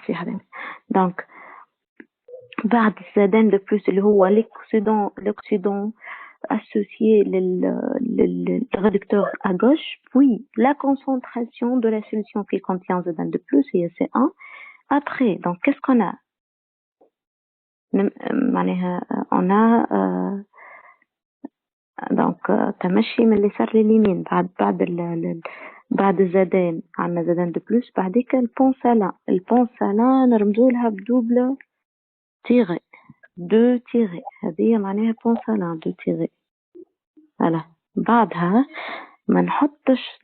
في هذا. دونك بعد زادان de plus اللي هو l'oxydant associé le réducteur à gauche, puis la concentration de la solution qui contient ZN de plus, c'est 1. Après, donc qu'est-ce qu'on a? On a donc تمشي من اليسار لليمين بعد زادان عندنا زادان de plus بعديك البونسالين نرمزوا لها بدوبل تيغي 2 تيغي هذه معناها بونسالين 2 تيغي. voilà. بعدها ما نحطش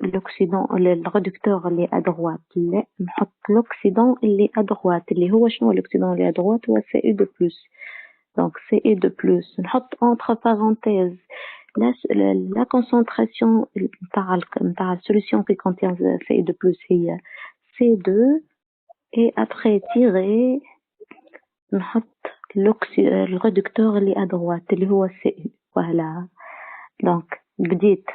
l'oxydant الريدكتور اللي ادغوات، لا نحط l'oxydant اللي ادغوات اللي هو شنو l'oxydant اللي ادغوات هو CU2+. donc CU2+. نحط entre parenthèses la concentration نتاع السوليسيون qui contient CU2+ هي C2 et après tirer نحط الريدكتور اللي ادغوات اللي هو CU. voilà. donc بديت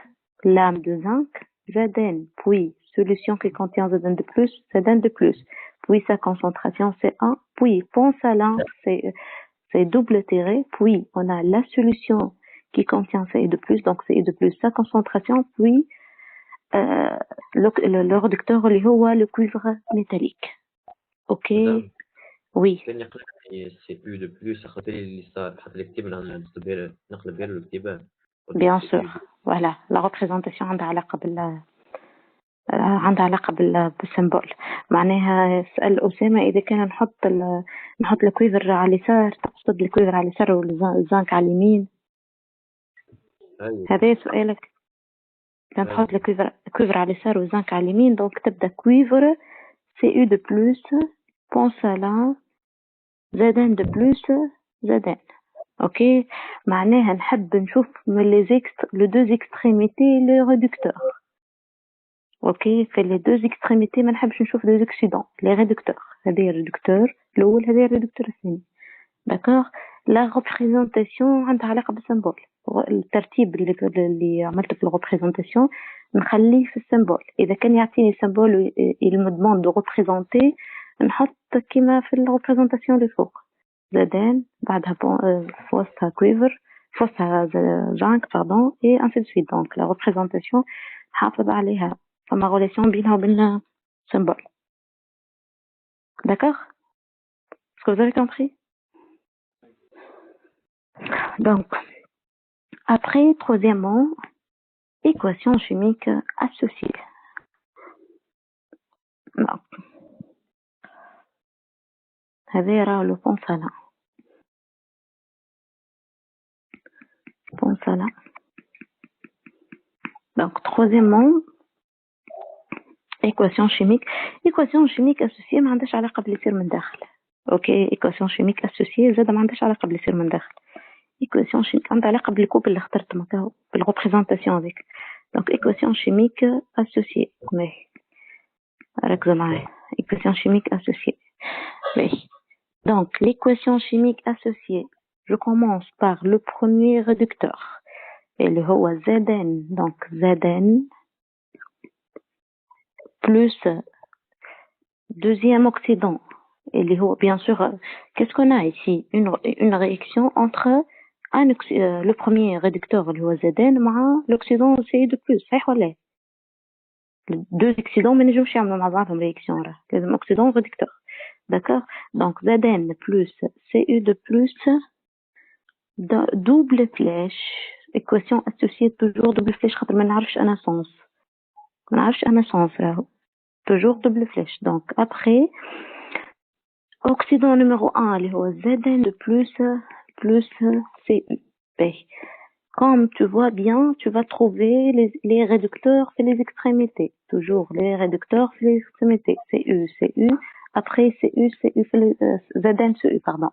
lame de zinc, Zn, puis solution qui contient Zn de plus, puis sa concentration c'est 1, puis ponsalin c'est double tiré, puis on a la solution qui contient Ci de plus, donc Ci de plus sa concentration, puis le réducteur اللي هو le cuivre métallique. ok. oui. CU de plus خاطر اللي صار حتى الكتابة نقلب غير الكتابة. bien sûr. voilà. la représentation عندها علاقة بالسيمبول. معناها سأل أسامة إذا كان نحط الكويفر على اليسار، تقصد الكويفر على اليسار والزنك على اليمين؟ هذا سؤالك. كان تحط الكويفر على اليسار والزنك على اليمين، دونك تبدأ كويفر CU de plus بونسالين زادان de plus زادان. اوكي. معناها نحب نشوف من لو دو اكستريميتي لو ريدكتور. اوكي. في لي دو اكستريميتي ما نحبش نشوف دو اكسيدون لي ريدكتور. هذا الريدكتور الاول، هذا الريدكتور الثاني. داكوغ. لا ريبريزونطاسيون عندها علاقه بالسيمبول. الترتيب اللي عملته في الريبريزونطاسيون نخليه في السيمبول. اذا كان يعطيني سيمبول يلمدمون دو ريبريزونتي نحط كيما في الريبريزونطاسيون اللي فوق زادان بعدها فوسطها كويفر فوسطها زانك باردون اي انسي دو سويت. دونك لا ريبريزونطاسيون حافظ عليها فما غولاسيون بينها وبين symbole. D'accord? Est-ce que vous avez compris? Donc, après, troisièmement, équation chimique associée. Donc, هذا راه لو بونسالين. Donc, troisièmement, équation chimique associée ما عندهاش علاقة باللي يصير من داخل. اوكي. équation chimique associée زاد ما عندهاش علاقة باللي يصير من داخل. équation chimique عندها علاقة بالكوب اللي اخترت مكاو بالريبريزونطاسيون هذيك. donc équation chimique associée. ماشي ركزوا معايا. équation chimique associée. ماشي. donc l'équation chimique associée, je commence par le premier réducteur اللي هو Zn. donc Zn plus deuxième oxydant اللي هو bien sûr qu'est-ce qu'on a ici une réaction entre le premier réducteur اللي هو Zn مع l'oxydant Ci2+. صحيح ولا؟ deux oxydants ما نجموش يعملوا مع بعضهم réaction، راه لازم oxydant réducteur. d'accord. donc Zn plus Cu2+, double flèche, équation associée toujours double flèche خاطر ما نعرفش انا sens راهو toujours double flèche. donc après oxydant numéro 1 اللي هو Zn de plus Cu. Comme tu vois bien, tu vas trouver les réducteurs et les extrémités. Toujours les réducteurs et les extrémités. Cu, après Cu, Zn, Cu, pardon.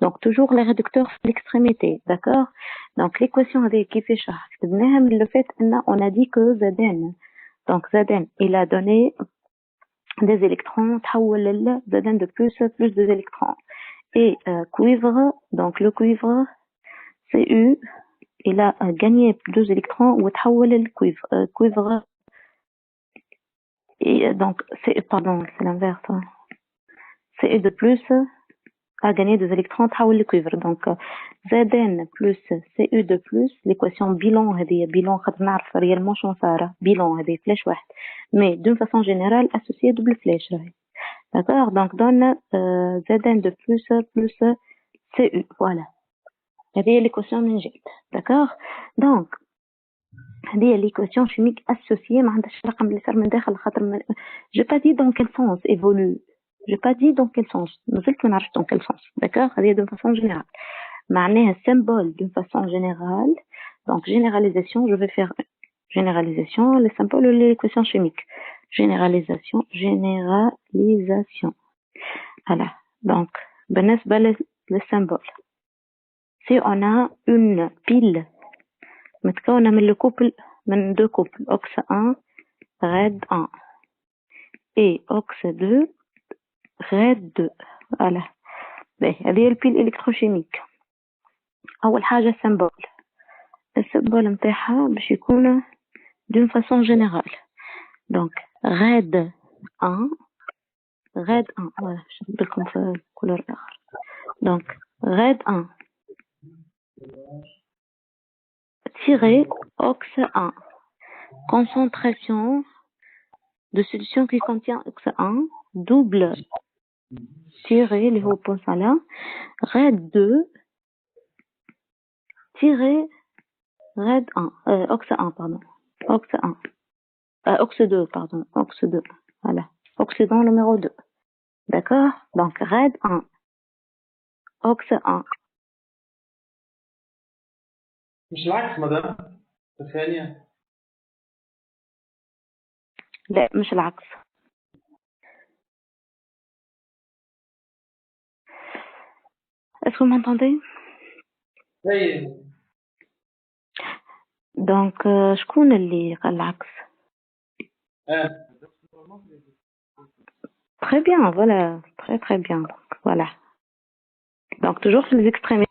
Donc toujours les réducteurs et l'extrémité, d'accord? Donc l'équation avec qui fait ça, le fait on a dit que Zn, donc Zn, il a donné des électrons, Zn de plus des électrons. Et cuivre, donc le cuivre, Cu, il a gagné 2 électrons ou تحول cuivre et donc c'est l'inverse. Ce2 plus a gagné 2 électrons تحول لكويفر. Donc Zn plus Cu2 plus l'équation bilan هذه bilan خاطر نعرف réellement شنو صار bilan هذه فلاش واحد mais d'une façon générale associé double flash راهي. D'accord, donc donne Zn2 plus Cu. Voilà, هذه l'équation من جهة. D'accord, donc هذه l'équation chimique associée ما عندهاش رقم اللي صار من داخل خاطر j'ai pas dit dans quel sens évolue. J'ai pas dit dans quel sens. Nous allons voir dans quel sens. D'accord? C'est d'une façon générale. معناها symbole d'une façon générale. Donc généralisation, je vais faire généralisation, les symboles ou l'équation chimique. Généralisation. Voilà. Donc بالنسبة le symbole. Si on a une pile متكونة من le couple من deux couples ox 1 red 1 et ox 2 red 2. Voilà. هذه هي البيل الكتروشيميك. اول حاجه السيمبول نتاعها باش يكون d'une façon générale. Donc red 1 voilà je vais لكم في couleur اخر. Donc red 1 tiré ox 1 concentration de solution qui contient ox 1 double tiré les hauts points là red 2 tiré red 1 ox 1 pardon ox 1 ox 2 pardon ox 2 voilà oxydant numéro 2. D'accord, donc red 1 ox 1 مش العكس مدام الثانية. لا مش العكس. Est-ce que vous m'entendez? Oui. Donc شكون اللي قال العكس؟ Très bien, voilà, très bien. Donc, voilà. Donc toujours sur les extrémités.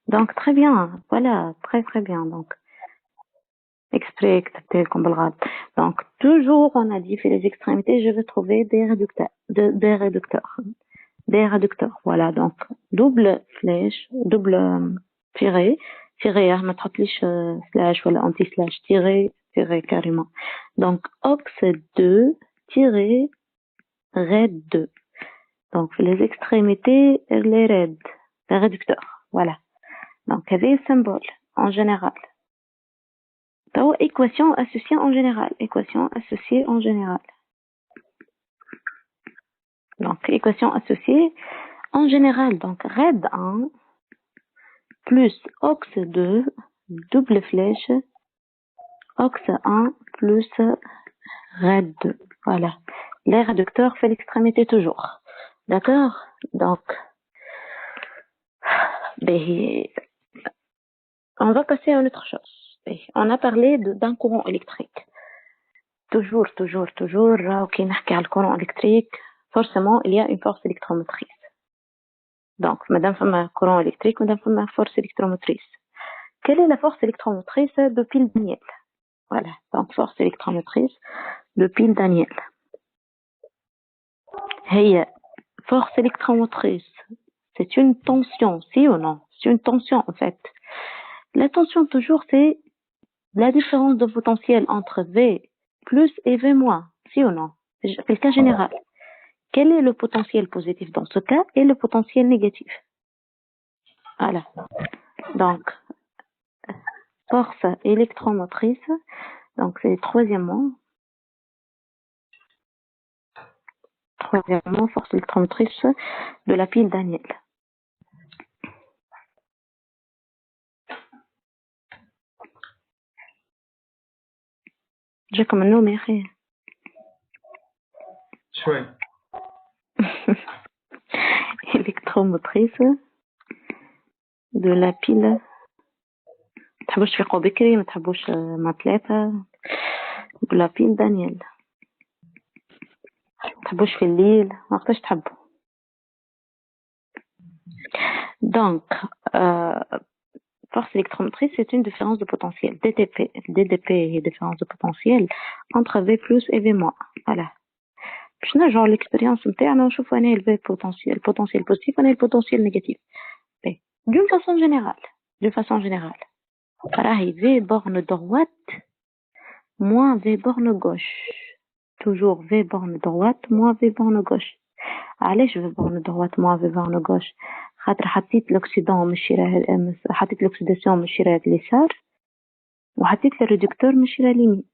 Donc très bien, voilà, très bien. Donc exprès comme بالغلط. Donc toujours on a dit fait les extrémités, je vais trouver des réducteurs. Voilà, donc double flèche, double tiré ما تحطليش slash ولا anti slash tiré carrément. Donc ox 2 tiré red 2. Donc les extrémités les red, les réducteurs. Voilà. Donc هذه symbole en général. Donc équation associée en général. Donc équation associée en général. Donc red 1 plus ox 2 double flèche ox 1 plus red 2. Voilà. Les réducteurs fait l'extrémité toujours. D'accord? Donc on va passer à une autre chose. On a parlé d'un courant électrique. Toujours, quand on parle de courant électrique, forcément, il y a une force électromotrice. Donc, madame fait un courant électrique, madame fait une force électromotrice. Quelle est la force électromotrice de pile Daniel? Voilà, donc force électromotrice de pile Daniel. Hey, force électromotrice, c'est une tension, si ou non? C'est une tension en fait. La tension toujours, c'est la différence de potentiel entre V plus et V moins, si ou non? C'est le cas général. Quel est le potentiel positif dans ce cas et le potentiel négatif? Voilà. Donc, force électromotrice, donc c'est troisièmement, force électromotrice de la pile Daniel. J'ai comme un nom, mais rien. شوي. électromotrice de la pile. تحبوش تفيقوا بكري ما تحبوش مع 3 de la pile Daniel. تحبوش في الليل وقتاش تحبوا؟ Donc, force électromotrice, c'est une différence de potentiel. DTP. DDP est différence de potentiel entre V plus et V moins. Voilà. باش نرجعوا l'expérience نتاعنا ونشوفوا أنا le potentiel positif et le potentiel négatif. D'une façon générale. راهي V borne droite moins V borne gauche. Toujours V borne droite moins V borne gauche. علاش V borne droite moins V borne gauche؟ خاطر حطيت l'oxydant حطيت l'oxydation ماشي راهي اليسار وحطيت le réducteur ماشي راهي اليمين.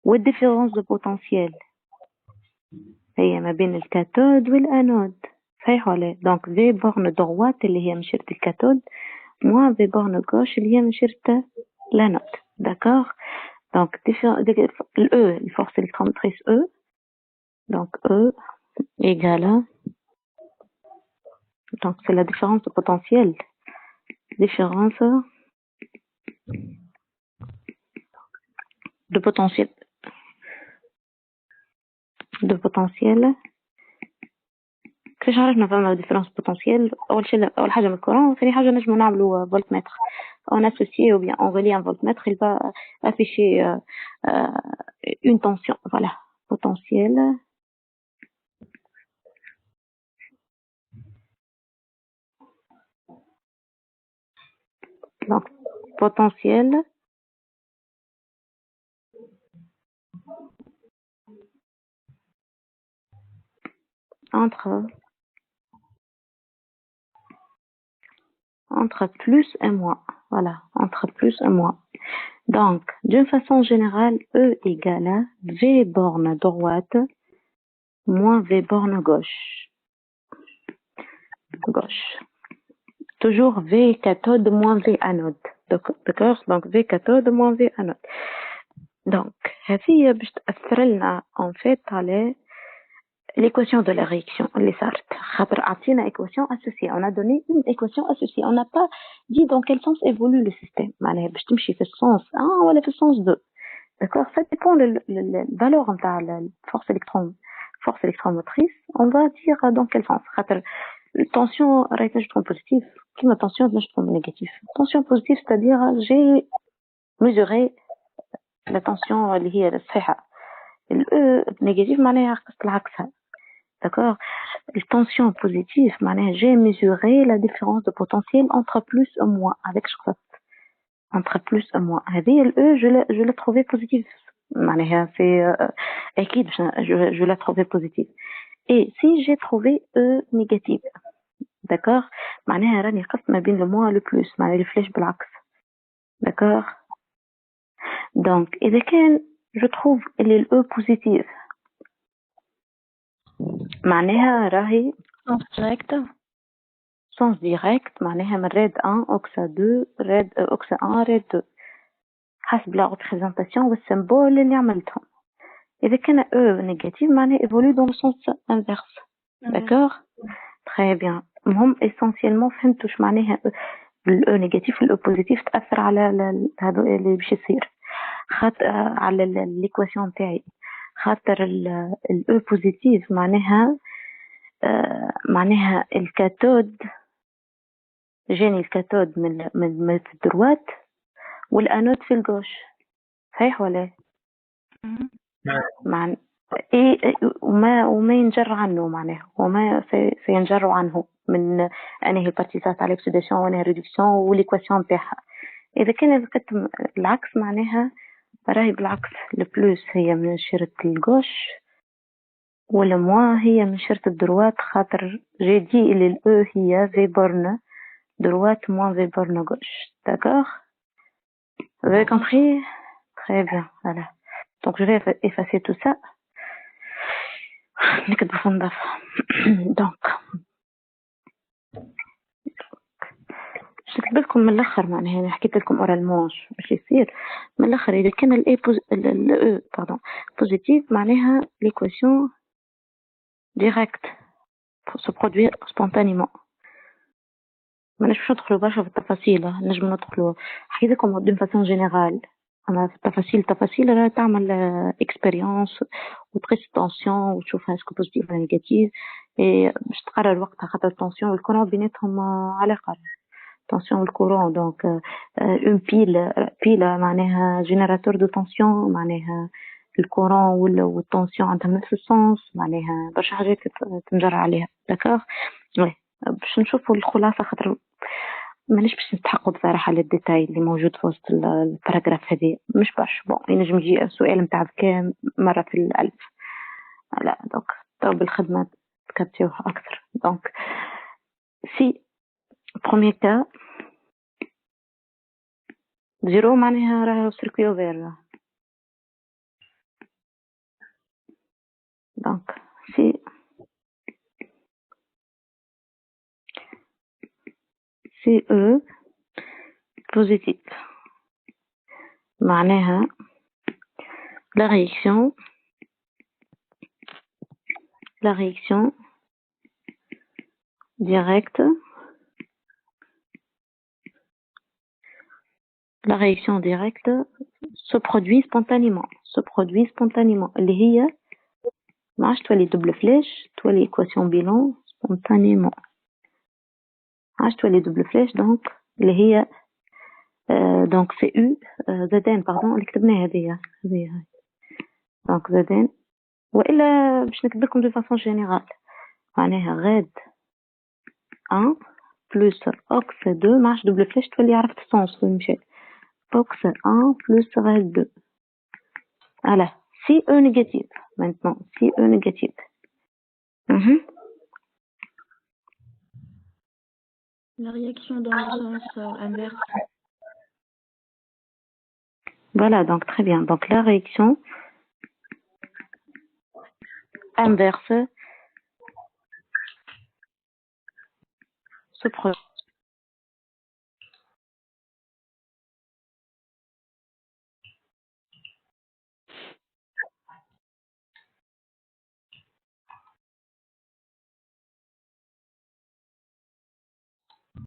والديفيرونس دو بوتنسيال هي ما بين الكاثود والانود. صحيح ولا؟ دونك في بورن دروات اللي هي مشيرة الكاثود moins في بورن غوش اللي هي مشيرة l'anode. D'accord? Donc, le E, force électromotrice E. Donc, E égale à... Donc, c'est la différence de potentiel. Différence de potentiel. كيفاش عرفنا فما ديفيرونس بوتنسيال؟ اول حاجه من الكورون، ثاني حاجه نجمو نعملوا فولتمتر on associe ou bien on relie un voltmètre, il va afficher une tension. Voilà, potentiel donc potentiel entre plus et moins. Voilà, entre plus et moins. Donc, d'une façon générale, E égale à V borne droite moins V borne gauche. Toujours V cathode moins V anode. D'accord? Donc, V cathode moins V anode. Donc, هذه باش تأثر لنا en fait على l'équation de la réaction اللي صارت. خاطر عطينا équation associée. On a donné une équation associée. On n'a pas dit dans quel sens évolue le système. معناها باش تمشي في السens 1 ولا في السens 2. D'accord? Ça dépend de la valeur نتاع la force électromotrice. On va dire dans quel sens. خاطر tension راهي تنجم تكون positive كيما tension تنجم تكون négative. Tension positive c'est-à-dire j'ai mesuré la tension اللي هي الصحيحة. الأو négative معناها قصة العكسها. D'accord? La tension positive معناها j'ai mesuré la différence de potentiel entre plus et moins avec شخص. Entre plus et moins. هذه الأو je l'ai trouvé positive. معناها c'est أكيد je l'ai trouvé positive. Et si j'ai trouvé E négative, d'accord? معناها راني قصت ما بين le moins et le plus. معناها الفلاش بالعكس. D'accord? Donc إذا كان je trouve اللي الأو positive معناها راهي sens direct معناها من راد 1 أوكسا 2 راد أوكسا 1 راد 2 حسب la représentation والسيمبول اللي عملتهم. إذا كان E négatif معناها évolue dans le sens inverse. D'accord? Très bien. هم essentiellement فهمتوا شو معناها ال E négatif وال E positif تأثر على هذا اللي باش يصير. خاطر على الإيكواسيون تاعي. خاطر ال E positif معناها الكاثود جاني الكاثود من في الدروات والانود في الجوش. صحيح ولا؟ مع وما ينجر عنه معناه وما سينجر عنه من انهي البارتيزات على الاكسيداسيون وانهي الريدكسيون والايكواسيون تاعها. اذا كان العكس معناها راهي بالعكس البلوس هي من شرة الجوش ولا موا هي من شرة الدروات خاطر جي دي اللي الاو هي في بورن droite moins V borne gauche. D'accord? Vous avez compris? Très bien. Voilà. Donc, je vais effacer tout ça. Donc, شكل لكم من الآخر معناها أنا حكيت لكم أورالمون باش يصير من الآخر إذا كان ال E positif معناها l'équation directe se produire spontanément. ما نجمش ندخلوا برشا في التفاصيل. نجم ندخلوا حكيت لكم دون فاسون جينيرال. اما في التفاصيل راه تعمل اكسبيريونس وتقيس التنسيون وتشوفها اسكو بوزيتيف ولا نيجاتيف. et باش تقرر وقتها خاطر التنسيون والكورون بيناتهم علاقة. tension le courant donc une pile معناها générateur de tension معناها الكورون والتنسيون عندهم نفس السنس معناها برشا حاجات تنجر عليها داكوغ. وي باش نشوفوا الخلاصة خاطر مانيش باش نتحقق بصراحة على الديتاي اللي موجود في وسط الباراجراف هذه مش برشا بون ينجم يجي السؤال متاع ذكاء مرة في الألف لا دونك تو بالخدمة تكتيوها أكثر. دونك si premier cas زيرو معناها راهو سيركوي اوفير. دونك si E positif معناها la réaction directe se produit spontanément اللي هي ما عادش تولي double flèche تولي équation bilan spontanément عادش تولي double flèche donc اللي هي donc c'est U زادين pardon اللي كتبناها هذه donc زادين وإلا باش نكتب لكم de façon générale معناها غاد 1 plus ox 2 ما عادش double flèche تولي عرفت السونس وين مشى ox 1 plus غاد 2. Voilà, si E négatif maintenant si E négatif La réaction dans le sens inverse. Voilà, donc très bien. Donc la réaction inverse se produit.